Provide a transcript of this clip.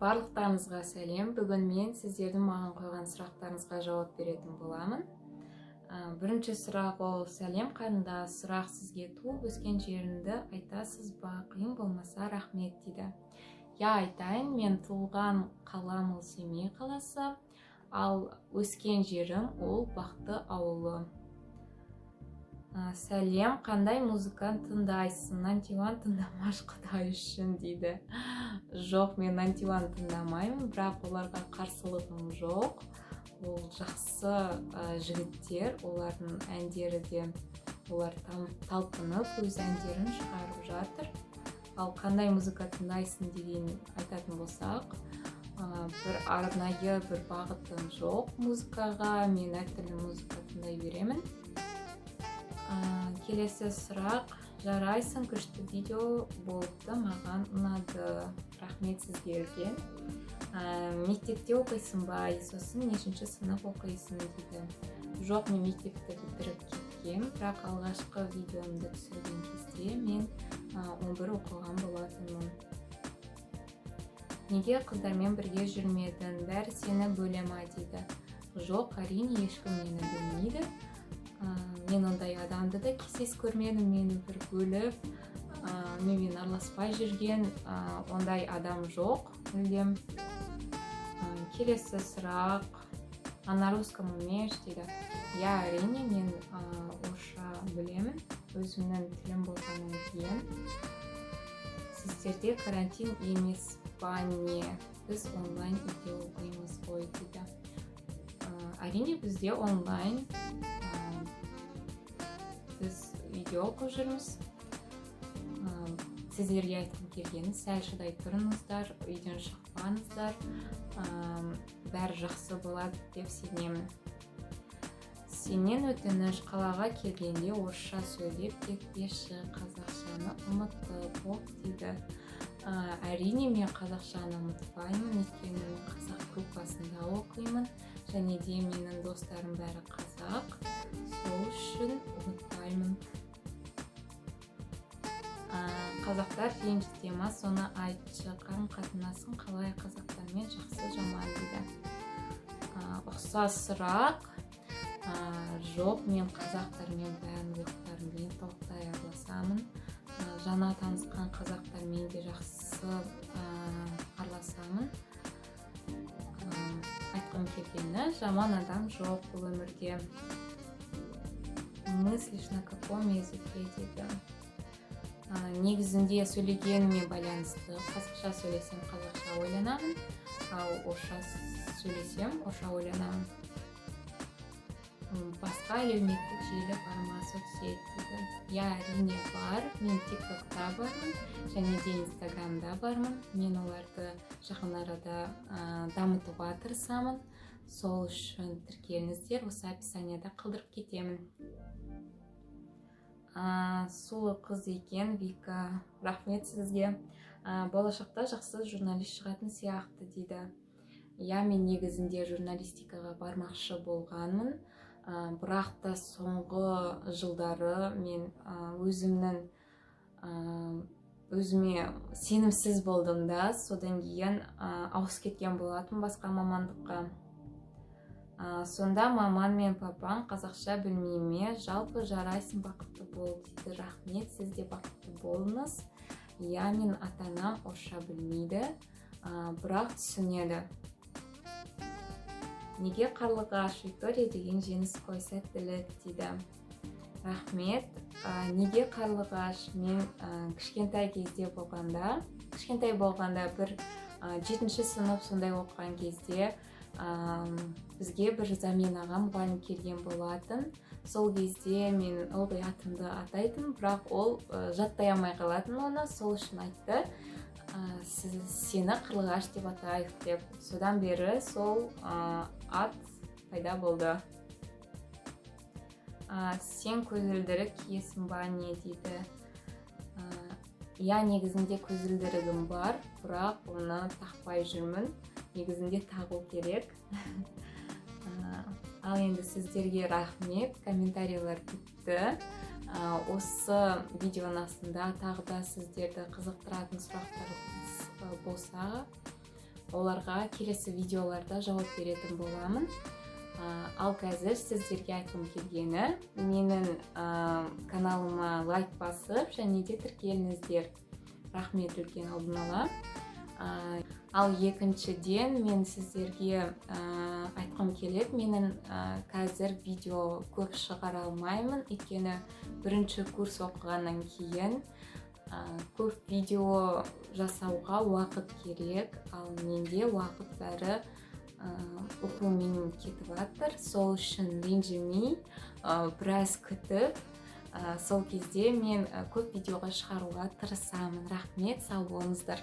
Барлықтарыңызға сәлем. Бүгін мен сіздердің маған қойған сұрақтарыңызға жауап беретін боламын. Бірінші сұрақ ол: сәлем қарындас, сұрақ сізге: туып өскен жеріңді айтасыз ба? Қиын болмаса рахмет дейді. Айтайын, мен туылған қалам ол Семей қаласы, ал өскен жерім ол Бақты ауылы. Сәлем, қандай музыканы тыңдайсың? Нантилан тыңдамаш Құдай үшін дейді. Жоқ, мен Нантилан тыңдамаймын, бірақ оларға қарсылығым жоқ. Ол жақсы жігіттер, олардың әндері де, олар талпынып өз әндерін шығарып жатыр. Ал қандай музыка тыңдайсың деген айтатын болсақ, бір арнайы бір бағытым жоқ музыкаға, мен әртүрлі музыка тыңдай беремін. Келесі сұрақ: жарайсың, күшті видео болды, маған ұнады. Рахмет сізге үлкен. Мектепте оқисың ба, сосын нешінші сынып оқисың дейді. Жоқ, мен мектепті бітіріп кеткем, бірақ алғашқы видеомды түсірген кезде мен 11 оқыған болатынмын. Неге қыздармен бірге жүрмедің? Бәрі сені бөле ма дейді. Жоқ, әрине ешкім мені бөлмейді. Мен ондай адамды да кездес көрмедім, мені бір бөліп, менімен араласпай жүрген ондай адам жоқ мүлдем. Келесі сұрақ: на русском умеешь дейді. Әрине, мен орысша білемін, өзімнің тілім болғаннан кейін. Сіздерде карантин емес па не? Біз онлайн үйде оқимыз ғой дейді. Әрине, бізде онлайн, біз үйде оқып жүрміз. Сіздерге айтқым келгені: сәл шыдай тұрыңыздар, үйден шықпаңыздар, бәрі жақсы болады деп сенемін. Сенен өтініш: қалаға келгенде орысша сөйлеп кетпеші, қазақшаны ұмытып оқ дейді. Әрине, мен қазақшаны ұмытпаймын, өйткені мен қазақ группасында оқимын, және де менің достарым бәрі қазақ, сол үшін ұмытпаймын. Қазақтар ренжіте ма, соны айтшы, қарым-қатынасың қалай қазақтармен, жақсы жаман дейді. Ұқсас сұрақ. Жоқ, мен қазақтармен барлықтарын білем, толықтай араласамын. Жаңа танысқан қазақтармен де жақсы араласамын. Айтқым келгені: жаман адам жоқ бұл өмірде. Мыслишь на каком языке дейді. Негізінде сөйлегеніме байланысты. Қазақша сөйлесем қазақша ойланамын, ал орысша сөйлесем орысша ойланамын. Басқа әлеуметтік желі бар ма, соцсет дейді. Әрине бар, мен TikTok'та бармын, және де Instagram'да бармын. Мен оларды жақын арада дамытуға тырысамын. Сол үшін тіркеліңіздер, осы описанияда қалдырып кетемін. Сұлу қыз екен, Вика. Рахмет сізге. Болашақта жақсы журналист шығатын сияқты дейді. Мен негізінде журналистикаға бармақшы болғанмын, бірақ та соңғы жылдары мен өзіме сенімсіз болдым да, содан кейін ауысып кеткен болатын басқа мамандыққа. Сонда маман мен папаң қазақша білмей ме? Жалпы жарайсың, бақытты бол дейді. Рахмет, сіз де бақытты болыңыз. Мен ата-анам орысша білмейді, бірақ түсінеді. Неге қарлығаш? Виктория деген жеңіс қой, сәттілік дейді. Рахмет. Неге қарлығаш? Мен кішкентай болғанда бір 7-ші сынып сондай оқыған кезде бізге бір Замин ағам мұғалім келген болатын. Сол кезде мен ылғи атымды атайтын, бірақ ол жаттай алмай қалатын оны, сол үшін айтты: сені қарлығаш деп атайық деп. Содан бері сол ат пайда болды. Сен көзілдірік киесің ба не дейді. Негізінде көзілдірігім бар, бірақ оны тақпай жүрмін. Негізінде тағу керек. Ал енді сіздерге рахмет, комментарийлер күтті. Осы видеоның астында тағы да сіздерді қызықтыратын сұрақтар болса, оларға келесі видеоларда жауап беретін боламын. Ал қазір сіздерге айтқым келгені, менің каналыма лайк басып және де тіркеліңіздер. Рахмет үлкен алдын ала. Ал екіншіден мен сіздерге айтқым келеді, менің қазір видео көп шығара алмаймын, өйткені бірінші курс оқығаннан кейін көп видео жасауға уақыт керек, ал менде уақыт бәрі оқумен кетіп жатыр. Сол үшін ренжімей, біраз күтіп, сол кезде мен көп видеоға шығаруға тырысамын. Рахмет, сау болыңыздар.